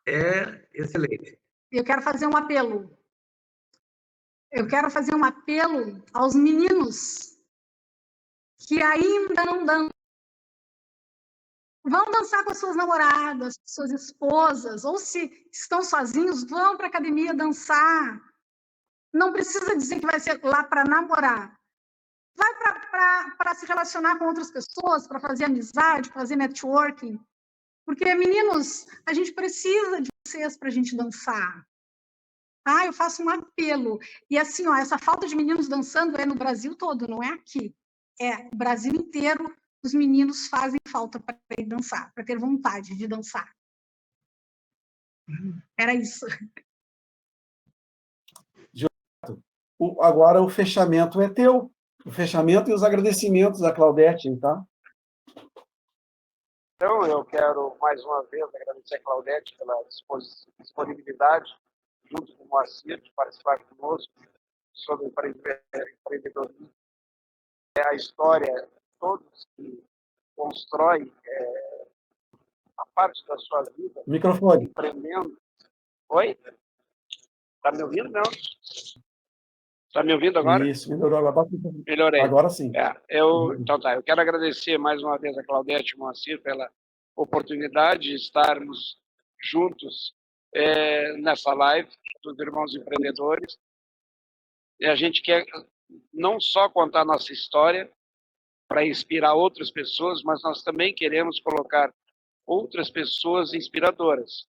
é excelente. Eu quero fazer um apelo. Eu quero fazer um apelo aos meninos que ainda não dançam. Vão dançar com as suas namoradas, suas esposas, ou se estão sozinhos, vão para a academia dançar. Não precisa dizer que vai ser lá para namorar. Vai para se relacionar com outras pessoas, para fazer amizade, fazer networking. Porque, meninos, a gente precisa de vocês para a gente dançar. Ah, eu faço um apelo. E assim, ó, essa falta de meninos dançando é no Brasil todo, não é aqui. É o Brasil inteiro, os meninos fazem falta para ir dançar, para ter vontade de dançar. Era isso. Agora o fechamento é teu. O fechamento e os agradecimentos a Claudete, tá? Então, eu quero, mais uma vez, agradecer a Claudete pela disponibilidade, junto com o Moacir, de participar conosco sobre empreendedorismo. É a história de todos que constroem a parte da sua vida. Microfone. Empreendendo. Oi? Está me ouvindo, não? Está me ouvindo agora? Isso, melhorou agora. Melhorei. Agora sim. Então tá, eu quero agradecer mais uma vez a Claudete e o Moacir pela oportunidade de estarmos juntos nessa live dos Irmãos Empreendedores. E a gente quer não só contar a nossa história para inspirar outras pessoas, mas nós também queremos colocar outras pessoas inspiradoras.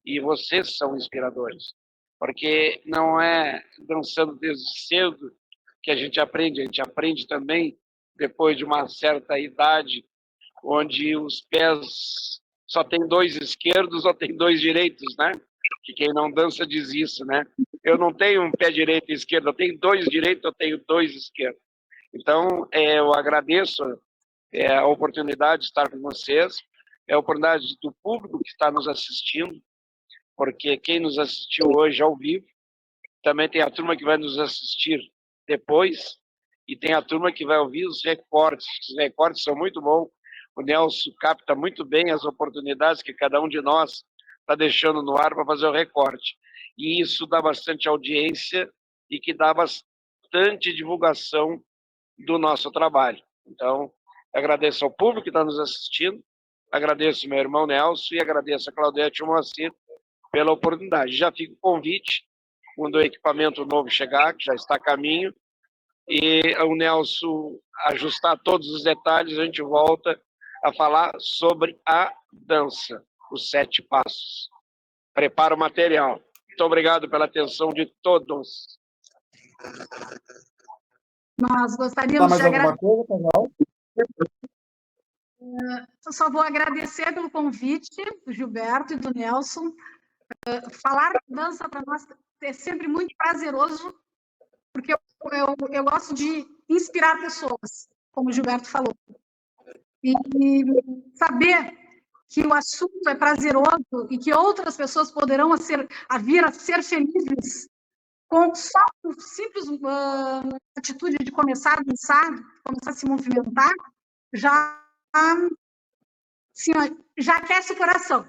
E vocês são inspiradores. Porque não é dançando desde cedo que a gente aprende também depois de uma certa idade, onde os pés só tem 2 esquerdos ou tem 2 direitos, né? Que quem não dança diz isso, né? Eu não tenho um pé direito e esquerdo, eu tenho 2 direitos, eu tenho 2 esquerdos. Então, eu agradeço a oportunidade de estar com vocês, a oportunidade do público que está nos assistindo, porque quem nos assistiu hoje ao vivo, também tem a turma que vai nos assistir depois, e tem a turma que vai ouvir os recortes. Os recortes são muito bons. O Nelson capta muito bem as oportunidades que cada um de nós está deixando no ar para fazer o recorte. E isso dá bastante audiência e que dá bastante divulgação do nosso trabalho. Então, agradeço ao público que está nos assistindo, agradeço ao meu irmão Nelson e agradeço a Claudete e o Moacir pela oportunidade. Já fica o convite, quando o equipamento novo chegar, que já está a caminho, e o Nelson ajustar todos os detalhes, a gente volta a falar sobre a dança, os 7 passos. Prepara o material. Muito obrigado pela atenção de todos. Nós gostaríamos mais de alguma coisa, Carol? Eu só vou agradecer pelo convite do Gilberto e do Nelson. Falar de dança para nós é sempre muito prazeroso, porque eu gosto de inspirar pessoas, como o Gilberto falou. E saber que o assunto é prazeroso e que outras pessoas poderão vir a ser felizes com só a simples atitude de começar a dançar, começar a se movimentar, já aquece o coração.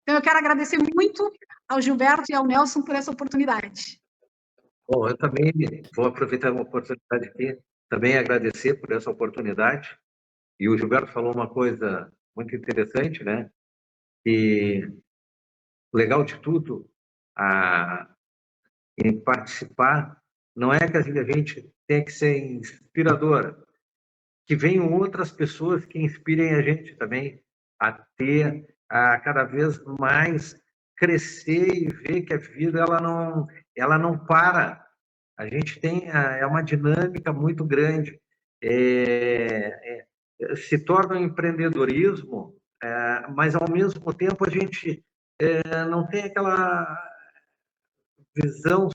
Então, eu quero agradecer muito ao Gilberto e ao Nelson por essa oportunidade. Bom, eu também vou aproveitar a oportunidade aqui, também agradecer por essa oportunidade. E o Gilberto falou uma coisa muito interessante, né? E legal de tudo, em participar, não é que a gente tem que ser inspiradora, que venham outras pessoas que inspirem a gente também a cada vez mais crescer e ver que a vida ela não para. A gente tem uma dinâmica muito grande. Se torna um empreendedorismo, mas ao mesmo tempo a gente não tem aquela visão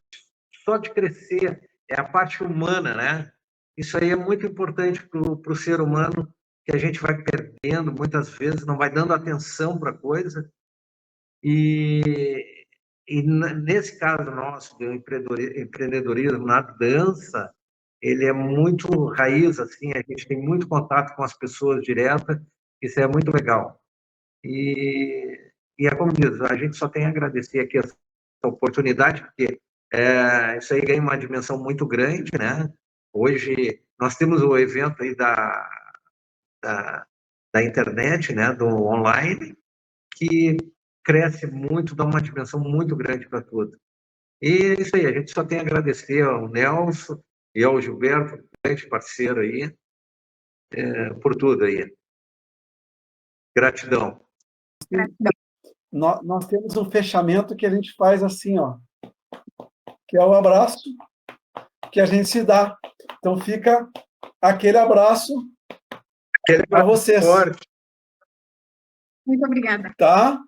só de crescer, é a parte humana, né? Isso aí é muito importante para o ser humano, que a gente vai perdendo muitas vezes, não vai dando atenção para a coisa. E nesse caso nosso, do empreendedorismo na dança, ele é muito raiz, assim, a gente tem muito contato com as pessoas direta, isso é muito legal. E E é como diz, a gente só tem a agradecer aqui essa oportunidade, porque isso aí ganha uma dimensão muito grande, né? Hoje nós temos o evento aí da internet, né? Do online, que cresce muito, dá uma dimensão muito grande para tudo. E é isso aí, a gente só tem a agradecer ao Nelson e ao Gilberto, grande parceiro aí, por tudo aí. Gratidão. Nós temos um fechamento que a gente faz assim, ó, que é o abraço que a gente se dá. Então fica aquele abraço para vocês. Forte. Muito obrigada. Tá?